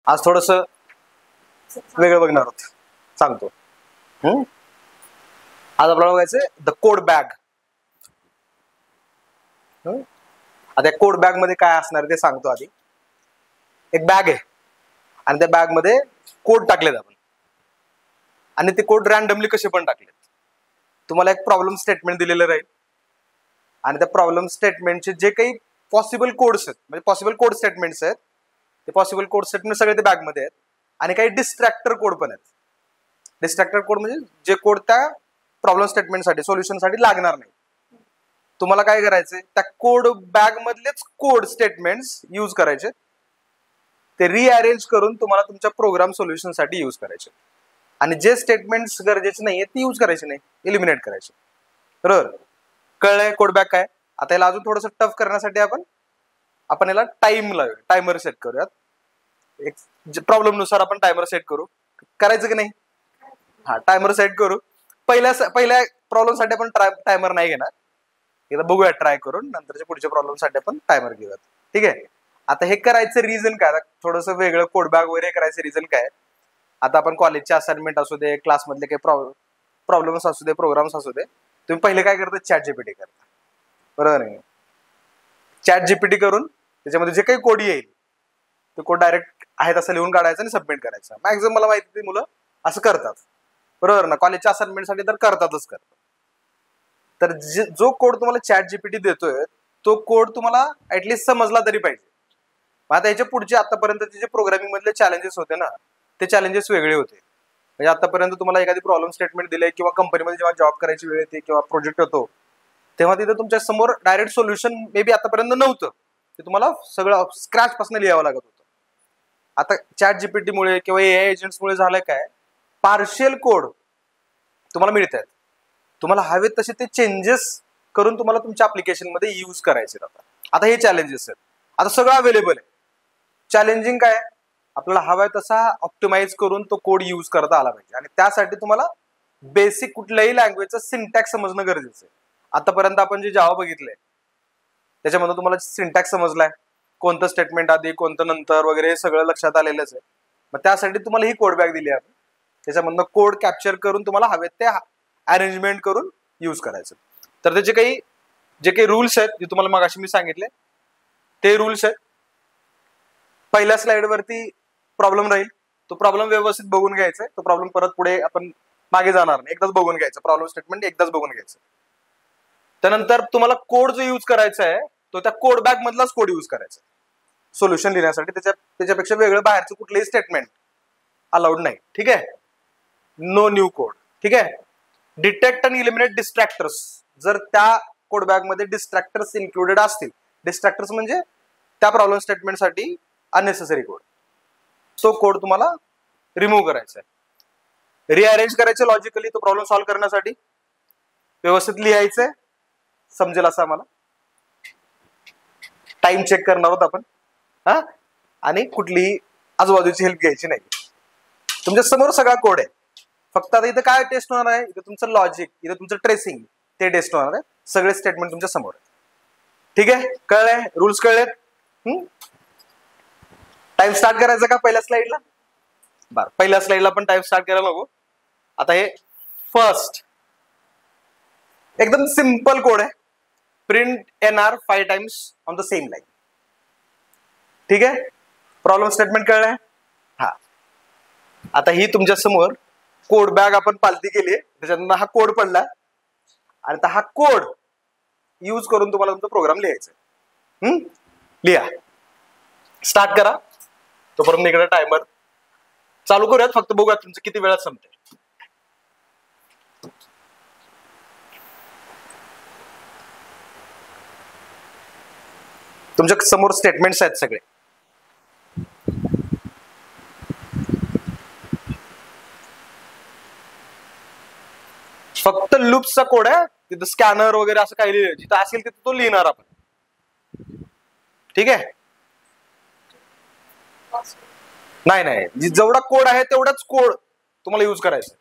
आज थोडस वेगळं बघणार आहोत, सांगतो. आज आपल्याला बघायचंय द कोड बॅग. आता कोड बॅग मध्ये काय असणार ते सांगतो आधी. एक बॅग आहे आणि त्या बॅग मध्ये कोड टाकलेत आपण, आणि ते कोड रॅन्डमली कसे पण टाकलेत. तुम्हाला एक प्रॉब्लेम स्टेटमेंट दिलेलं राहील आणि त्या प्रॉब्लेम स्टेटमेंटचे जे काही पॉसिबल कोड्स आहेत, म्हणजे पॉसिबल कोड स्टेटमेंट्स आहेत, ते पॉसिबल कोड स्टेटमेंट सगळे ते बॅग मध्ये आहेत. आणि काही डिस्ट्रॅक्टर कोड पण आहेत. डिस्ट्रॅक्टर कोड म्हणजे जे कोड त्या प्रॉब्लेम स्टेटमेंटसाठी, सोल्युशनसाठी लागणार नाही. तुम्हाला काय करायचंय, त्या कोड बॅग मधलेच कोड स्टेटमेंट्स यूज करायचे, ते रिअरेंज करून तुम्हाला तुमच्या प्रोग्राम सोल्युशनसाठी यूज करायचे. आणि जे स्टेटमेंट्स गरजेचे नाहीये ते यूज करायचे नाही, एलिमिनेट करायचे. बरोबर? कळलंय कोड बॅग काय? आता याला अजून थोडंसं टफ करण्यासाठी आपण याला टाइम लावूया, टायमर सेट करूयात. एक प्रॉब्लेम नुसार आपण टायमर सेट करू. करायचं की नाही? हा, टायमर सेट करू. पहिल्या प्रॉब्लेम साठी आपण टायमर नाही घेणार, एकदा बघूया ट्राय करून. नंतरच्या पुढच्या प्रॉब्लेम साठी आपण टायमर घेऊयात. ठीक आहे? आता हे करायचं रिझन काय, थोडंसं वेगळं कोड बॅग वगैरे करायचं रिझन काय. आता आपण कॉलेजचे असाइनमेंट असू दे, क्लासमधले काही प्रॉब्लेम्स असू दे, प्रोग्राम्स असू दे, तुम्ही पहिले काय करता, चॅट जीपीटी करता. बरोबर आहे? चॅट जीपीटी करून त्याच्यामध्ये जे काही कोड येईल ते कोड डायरेक्ट आहे तसं लिहून काढायचं आणि सबमिट करायचं. मॅक्झिमम मला माहिती मुलं असं करतात. बरोबर ना? कॉलेजच्या असाइनमेंटसाठी तर करतातच करतात. तर जो कोड तुम्हाला चॅट जीपीटी देतोय तो कोड तुम्हाला ऍटलीस्ट समजला तरी पाहिजे. आता याच्या पुढचे आतापर्यंतचे जे प्रोग्रामिंग मधले चॅलेंजेस होते ना, ते चॅलेंजेस वेगळे होते. म्हणजे आतापर्यंत तुम्हाला एखादी प्रॉब्लेम स्टेटमेंट दिले किंवा कंपनीमध्ये जेव्हा जॉब करायची वेळ येते किंवा प्रोजेक्ट होतो, तेव्हा तिथे तुमच्या समोर डायरेक्ट सोल्युशन मे बी आतापर्यंत नव्हतं. ते तुम्हाला सगळं स्क्रॅच पासून लिहावं लागत होतं. आता चॅट जीपीटी मुळे किंवा एआय एजंट्स मुळे झालंय काय, पार्शियल कोड तुम्हाला मिळत आहेत. तुम्हाला हवे तसे ते चेंजेस करून तुम्हाला तुमच्या ऍप्लिकेशन मध्ये यूज करायचे. आता हे चॅलेंजेस आहेत. आता सगळं अवेलेबल आहे. चॅलेंजिंग काय, आपल्याला हवाय तसा ऑप्टिमाइज करून तो कोड यूज करता आला पाहिजे. आणि त्यासाठी तुम्हाला बेसिक कुठल्याही लँग्वेजचा सिंटॅक्स समजणं गरजेचं आहे. आतापर्यंत आपण जे जावा बघितलंय त्याच्यामध्ये तुम्हाला सिंटॅक्स समजलाय, कोणतं स्टेटमेंट आधी कोणतं नंतर वगैरे सगळं लक्षात आलेलंच आहे. मग त्यासाठी तुम्हाला ही कोड बॅग दिली आहे. त्याच्यामधनं कोड कॅप्चर करून तुम्हाला हवेत ते अरेंजमेंट करून यूज करायचं. तर त्याचे जे काही रूल्स आहेत जे तुम्हाला मगाशी मी सांगितले ते रूल्स आहेत. पहिल्या स्लाइड वरती प्रॉब्लेम राहील, तो प्रॉब्लेम व्यवस्थित बघून घ्यायचा. तो प्रॉब्लेम परत पुढे आपण मागे जाणार नाही, एकदाच बघून घ्यायचं. प्रॉब्लेम स्टेटमेंट एकदाच बघून घ्यायचं. त्यानंतर तुम्हाला कोड जो यूज करायचा आहे तो त्या कोड बॅग मधलाच कोड यूज करायचा सोल्युशन लिहिण्यासाठी. त्याच्यापेक्षा वेगळं बाहेरचं कुठलंही स्टेटमेंट अलाउड नाही. ठीक आहे? No new code. ठीक आहे? डिटेक्ट आणि इलिमिनेट डिस्ट्रॅक्टर्स. जर त्या कोड बॅग मध्ये डिस्ट्रॅक्टर्स इन्क्लुडेड असतील, डिस्ट्रॅक्टर्स म्हणजे त्या प्रॉब्लेम स्टेटमेंटसाठी अननेसेसरी कोड, तो कोड तुम्हाला रिमूव्ह करायचा आहे. रिअरेंज करायचं लॉजिकली तो प्रॉब्लेम सॉल्व्ह करण्यासाठी. व्यवस्थित लिहायचंय, समजेल असं आम्हाला. टाइम चेक करणार आहोत आपण. हा, आणि कुठलीही आजूबाजूची हेल्प घ्यायची नाही. तुमच्या समोर सगळा कोड आहे. फक्त आता इथं काय टेस्ट होणार आहे, इथं तुमचं लॉजिक, इथं तुमचं ट्रेसिंग, ते टेस्ट होणार आहे. सगळे स्टेटमेंट तुमच्या समोर आहे. ठीक आहे? कळलंय? रूल्स कळलेत? टाइम स्टार्ट करायचा का पहिल्या स्लाइडला? बरं, पहिल्या स्लाइडला पण टाइम स्टार्ट करायला नको. आता हे फर्स्ट एकदम सिंपल कोड आहे. Print NR 5 times on the same line. ठीक आहे? प्रॉब्लेम स्टेटमेंट कळलंय? हा. आता ही तुमच्या समोर कोड बॅग आपण पालती केली, त्याच्यानंतर हा कोड पडला आणि आता हा कोड यूज करून तुम्हाला तुमचा प्रोग्राम लिहायचा. लिहा, स्टार्ट करा. तोपर्यंत इकडे टायमर चालू करूयात. फक्त बघूयात तुमचं किती वेळात संपते. तुमच्या समोर स्टेटमेंट्स आहेत सगळे. फक्त लूप्सचा कोड आहे. तिथं स्कॅनर वगैरे असं काही लिहिलं, जिथं असेल तिथं तो लिहिणार आपण. ठीक आहे? नाही, जेवढा कोड आहे तेवढाच कोड तुम्हाला यूज करायचा.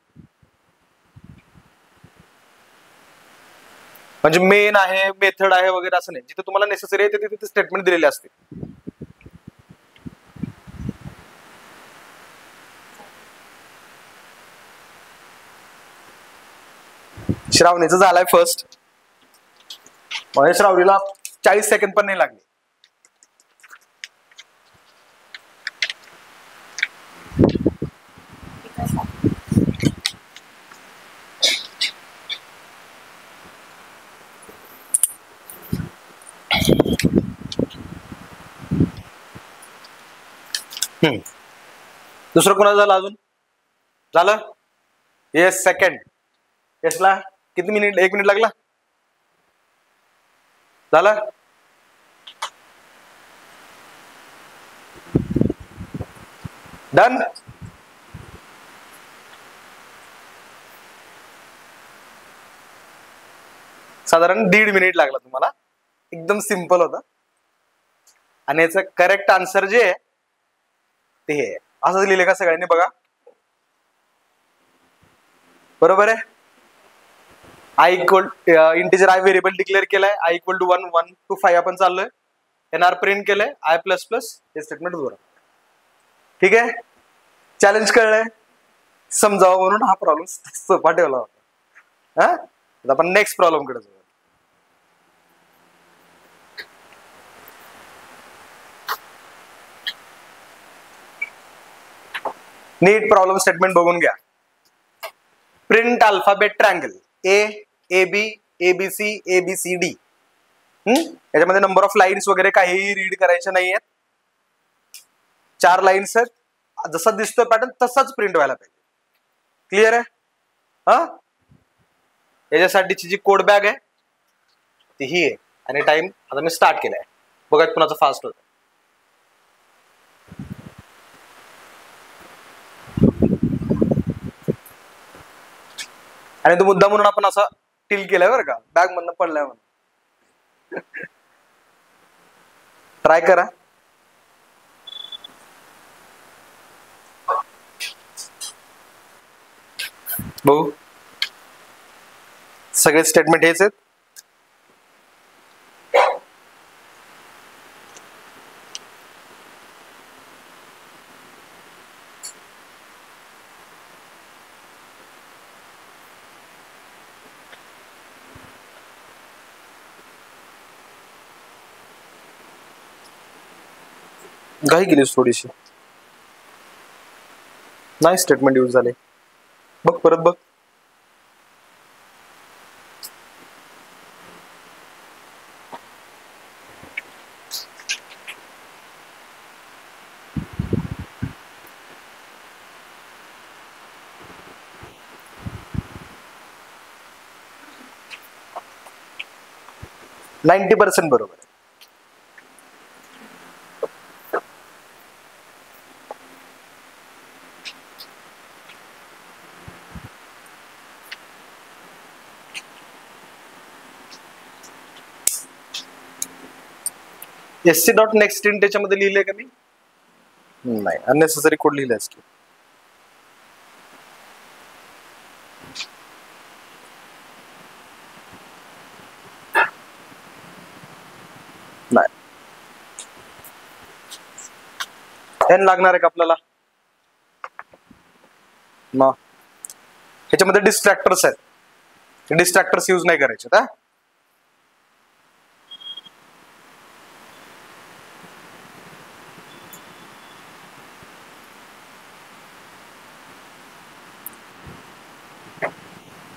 म्हणजे मेन आहे, मेथड आहे वगैरे असं नाही. जिथे तुम्हाला नेसेसरी आहे तिथे स्टेटमेंट दिलेले असते. श्रावणीचं झालाय फर्स्ट. म्हणजे श्रावणीला 40 सेकंद पण नाही लागले. दुसरं कोणाचं झालं अजून? झालं? Yes second. यशला किती मिनिट? 1 मिनिट लागला. झालं? डन. साधारण 1.5 मिनिट लागला तुम्हाला. एकदम सिंपल होता. आणि याचं करेक्ट आन्सर जे आहे ते हे असंच लिहिले का सगळ्यांनी? बघा बरोबर आहे. I equal integer I variable declare केलाय. आय इक्वल टू 1 1 to 5 आपण चाललोय. एनआर प्रिंट केलंय. आय प्लस प्लस हे स्टेटमेंट बरोबर. ठीक आहे. चॅलेंज कळलंय. समजावं म्हणून हा प्रॉब्लेम सोपा ठेवला होता. हा आपण नेक्स्ट प्रॉब्लेम कडे जाऊ. नीट प्रॉब्लेम स्टेटमेंट बघून घ्या. Print alphabet triangle AB ABC ABCD. याच्यामध्ये नंबर ऑफ लाईन्स वगैरे काही रीड करायचे नाहीयेत. 4 लाईन्स आहेत. जसा दिसतोय पॅटर्न तसाच प्रिंट व्हायला पाहिजे. क्लिअर आहे? हा याच्यासाठीची जी कोड बॅग आहे ती ही आहे. आणि टाइम आता मी स्टार्ट केलाय. बघा कुणाचं फास्ट होतं. आणि तो मुद्दा म्हणून आपण असा टिल केलाय बरं का, बॅग मधनं पडलाय म्हणून. ट्राय करा. बघू सगळे स्टेटमेंट हेच आहेत. घाई केलीस थोडीशी. नाही स्टेटमेंट यूज झाले. बघ परत बघ. नाइंटी 90% बरोबर आहे. SC डॉट नेक्स्ट इन त्याच्यामध्ये लिहिलंय का मी? नाही, अननेसेसरी कोड लिहिलायच की. नाही. एन लागणार आहे का आपल्याला? मग ह्याच्यामध्ये डिस्ट्रॅक्टर्स आहेत. डिस्ट्रॅक्टर्स यूज नाही करायचे. हा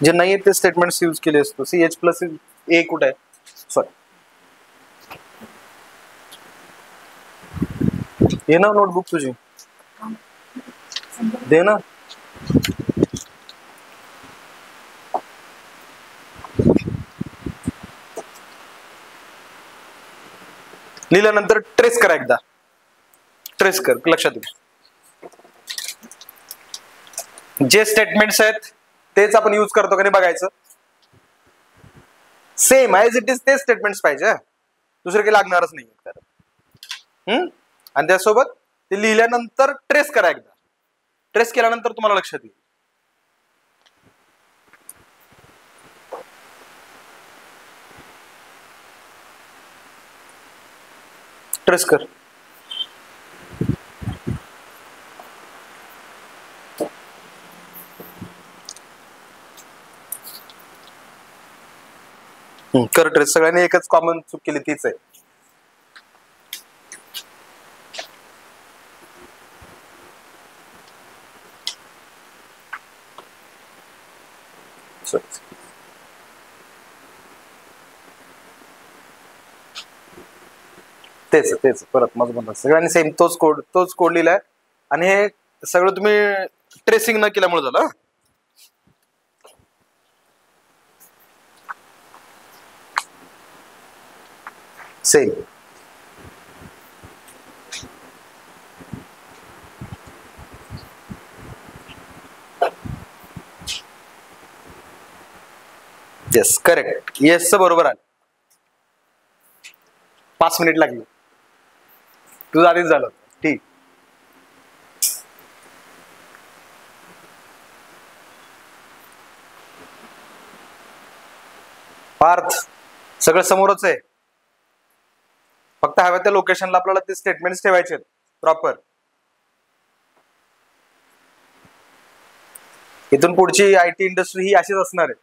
जे नाही ते स्टेटमेंट्स यूज केले असतो. CH प्लस ए कुठे आहे? सॉरी, ये ना नोटबुक तुझी दे ना. लिहिल्यानंतर ट्रेस करा. एकदा ट्रेस कर, लक्षात येईल. जे स्टेटमेंट्स आहेत तेच आपण यूज करतो का नाही बघायचं. सेम ॲज इट इज ते स्टेटमेंट्स पाहिजे. दुसरे काही लागणारच नाही. आणि त्यासोबत ते लिहिल्यानंतर ट्रेस करा. एकदा ट्रेस केल्यानंतर तुम्हाला लक्षात येईल. ट्रेस कर. करेक्ट. सगळ्यांनी एकच कॉमन चूक केली, तीच आहे. तेच तेच परत माझं म्हणतात सगळ्यांनी सेम तोच कोड लिहिलाय. आणि हे सगळं तुम्ही ट्रेसिंग न केल्यामुळे झालं. सेम. Yes correct. येस बरोबर आहे. 5 मिनिट लागली. तुझं आधीच झालं. ठीक. पार्थ सगळं समोरच आहे. फक्त हव्या त्या लोकेशनला आपल्याला ते स्टेटमेंट्स ठेवायचे प्रॉपर. इथून पुढची आयटी इंडस्ट्री ही अशीच असणार आहे.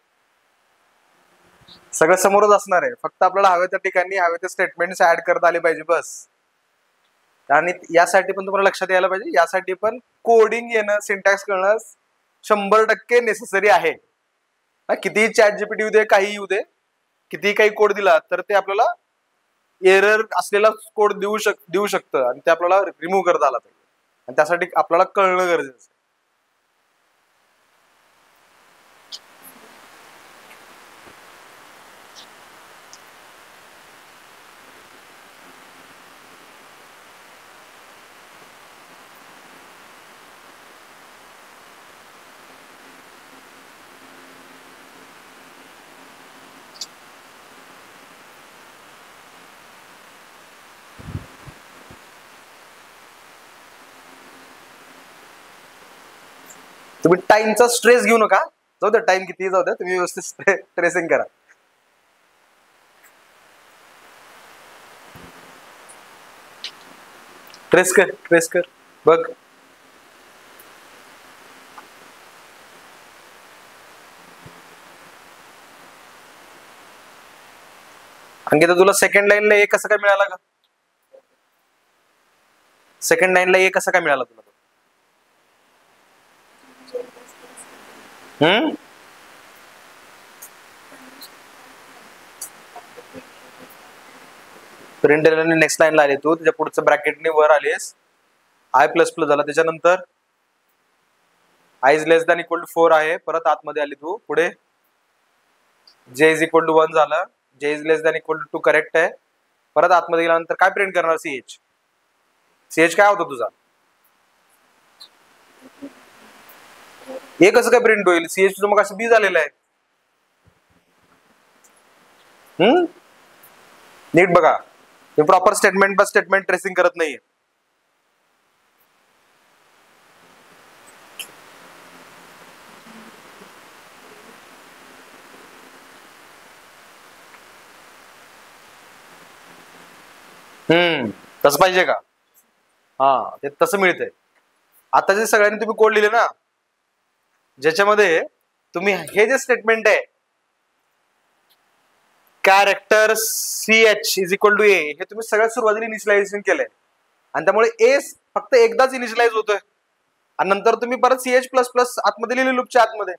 सगळं समोरच असणार आहे. फक्त आपल्याला हव्या त्या ठिकाणी हवे ते स्टेटमेंट्स ऍड करता आले पाहिजे बस. आणि यासाठी पण तुम्हाला लक्षात यायला पाहिजे, यासाठी पण कोडिंग येणं, सिंटॅक्स कळणं 100% नेसेसरी आहे. कितीही चॅट जीपीटी येऊ दे, काही येऊ दे, कितीही काही कोड दिला तर ते आपल्याला एरर असलेला कोड देऊ शकतं आणि ते आपल्याला रिमूव्ह करता आला पाहिजे. आणि त्यासाठी आपल्याला कळणं गरजेचं आहे. तुम्ही टाइमचा स्ट्रेस घेऊ नका. जाऊ द्या, टाइम किती जाऊ द्या, तुम्ही व्यवस्थित ट्रेसिंग करा. ट्रेस कर बघ. अंकिता तुला सेकंड लाईनला ए कसं काय मिळाला का? सेकंड लाईनला ए कसं काय मिळाला तुला? प्रिंट नेक्स्ट लाईनला आले तू, त्याच्या पुढचं ब्रॅकेटने वर आलेस, आय प्लस प्लस झाला. त्याच्यानंतर I is less than equal to 4 आहे, परत आतमध्ये आली तू. पुढे जे इज इक्वल टू 1 झालं, जे is less than equal to 2 correct आहे. परत आतमध्ये गेल्यानंतर काय प्रिंट करणार? सीएच. सीएच काय होतं तुझा? हे कसं काय प्रिंट होईल? सीएच तुझं मग असं बी झालेलं आहे. नीट बघा, तुम्ही proper statement by statement tracing करत नाहीये. तसं पाहिजे का? हा, ते तसं मिळतंय. आता जे सगळ्यांनी तुम्ही कोड लिहिले ना, ज्याच्यामध्ये तुम्ही हे जे स्टेटमेंट आहे character CH is equal to A, हे तुम्ही सगळ्यात सुरुवातीला इनिशियलायझेशन केलंय आणि त्यामुळे ए फक्त एकदाच इनिशियलाइज होतोय आणि नंतर तुम्ही परत सीएच प्लस प्लस आतमध्ये लिहिले लूपच्या आतमध्ये.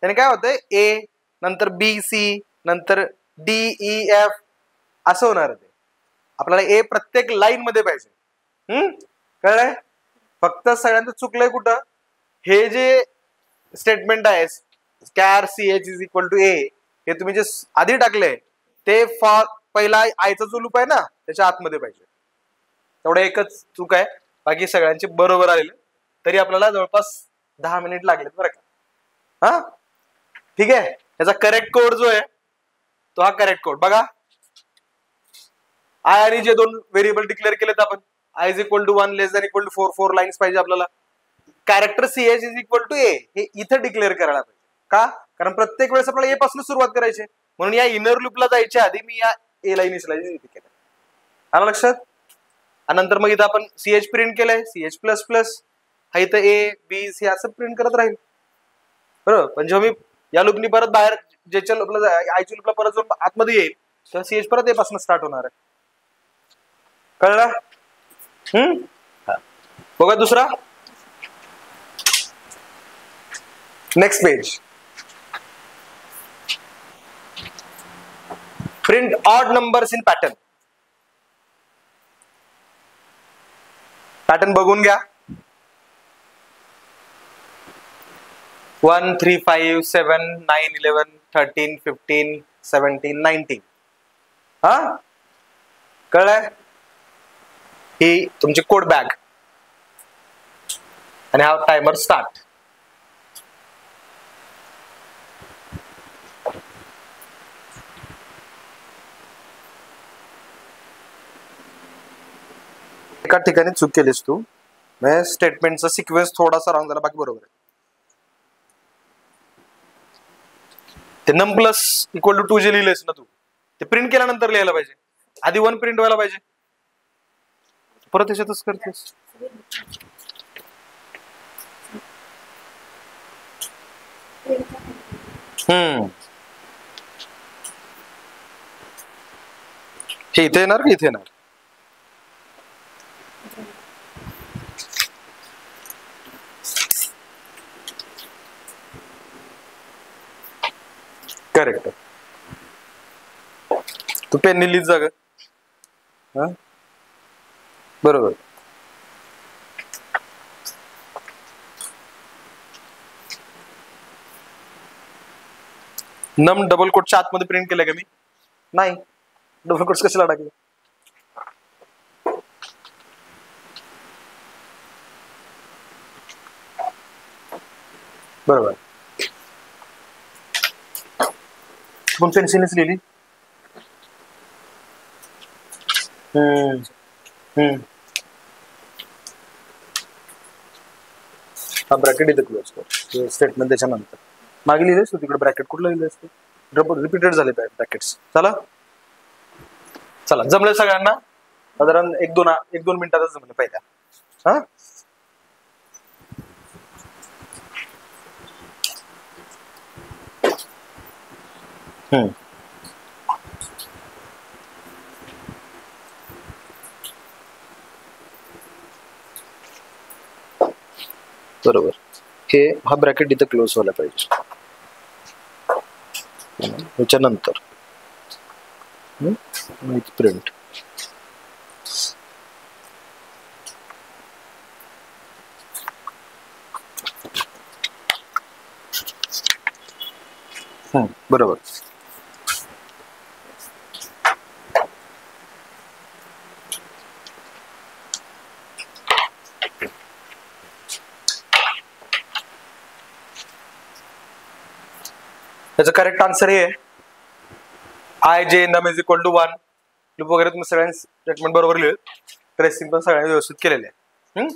त्याने काय होतंय? ए नंतर बी सी नंतर डी ई एफ असं होणार आहे. आपल्याला ए प्रत्येक लाईन मध्ये पाहिजे. कळलंय? फक्त सगळ्यांचं चुकलंय कुठं? हे जे स्टेटमेंट आहे char CH is equal to A, हे तुम्ही जे आधी टाकले ते फॉर पहिला आयचा जो लूप आहे ना त्याच्या आतमध्ये पाहिजे. तेवढं एकच चूक आहे, बाकी सगळ्यांचे बरोबर आलेले. तरी आपल्याला जवळपास 10 मिनिट लागले बरं का. हा ठीक आहे. याचा करेक्ट कोड जो आहे तो हा करेक्ट कोड बघा. आय आणि जे दोन व्हेरिएबल डिक्लेअर केलेत आपण, I is equal to 1 less than equal to 4 lines पाहिजे आपल्याला. Character CH is equal to A हे इथं डिक्लेअर करायला पाहिजे. का? कारण प्रत्येक वेळेस आपल्याला ए पासून सुरुवात करायची, म्हणून या इनर लूपला जायच्या आधी मी या ए ला इनिशियलाइज केलं. आलं लक्षात? आणि नंतर मग इथं आपण सीएच प्रिंट केलंय, सीएच प्लस प्लस, हा इथं ए बी सी असं प्रिंट करत राहील. बरोबर. पण जेव्हा मी या लूपनी परत बाहेर ज्याच्या लूपला आयच्या लूपला परत जाऊन आतमध्ये येईल तर सीएच परत पासून स्टार्ट होणार आहे. कळलं? बघा दुसरा next page. Print odd numbers in pattern. Pattern बघून घ्या. 1 3 5 7 9 11 13 15 17 19. हा कळलंय? ही तुमची कोड बॅग आणि हा टायमर स्टार्ट. एका ठिकाणी चूक केलीस तू. स्टेटमेंटचा सिक्वेन्स थोडासा रॉंग झाला, बाकी बरोबर आहे. ते नम प्लस इक्वल टू 2 जे लिहिलेस ना तू, ते प्रिंट केल्यानंतर लिहायला पाहिजे. आधी 1 प्रिंट व्हायला पाहिजे. परत याच्यातच करतेस. हे इथे येणार की इथे येणार? करेक्ट. तू पेनने लिहित जा ग. बरोबर. नम डबल कोटच्या आतमध्ये प्रिंट केलं का मी? नाही. डबल कोट्स कशाला टाकले? बरोबर. पण पेन्सिलच लिहिली. हा ब्रॅकेट इथे क्लोज कर. स्टेटमेंट त्याच्यानंतर मागे लिहिलेस तू तिकडे ब्रॅकेट कुठलं लिहिलेस ते? रिपीटेड झाले ब्रॅकेट्स. चला जमले सगळ्यांना? साधारण एक दोन मिनिटातच जमले पहिल्या. हा बरोबर. हा ब्रॅकेट इथे क्लोज व्हायला पाहिजे. त्याच्यानंतर प्रिंट. बरोबर. त्याचं करेक्ट आन्सर हे आय जे नम इज इक्वल टू 1. लूप वगैरे तुम्ही सगळ्यांनी स्टेटमेंट बरोबर लिहिलं. ट्रेसिंग पण सगळ्यांनी व्यवस्थित केलेले आहे.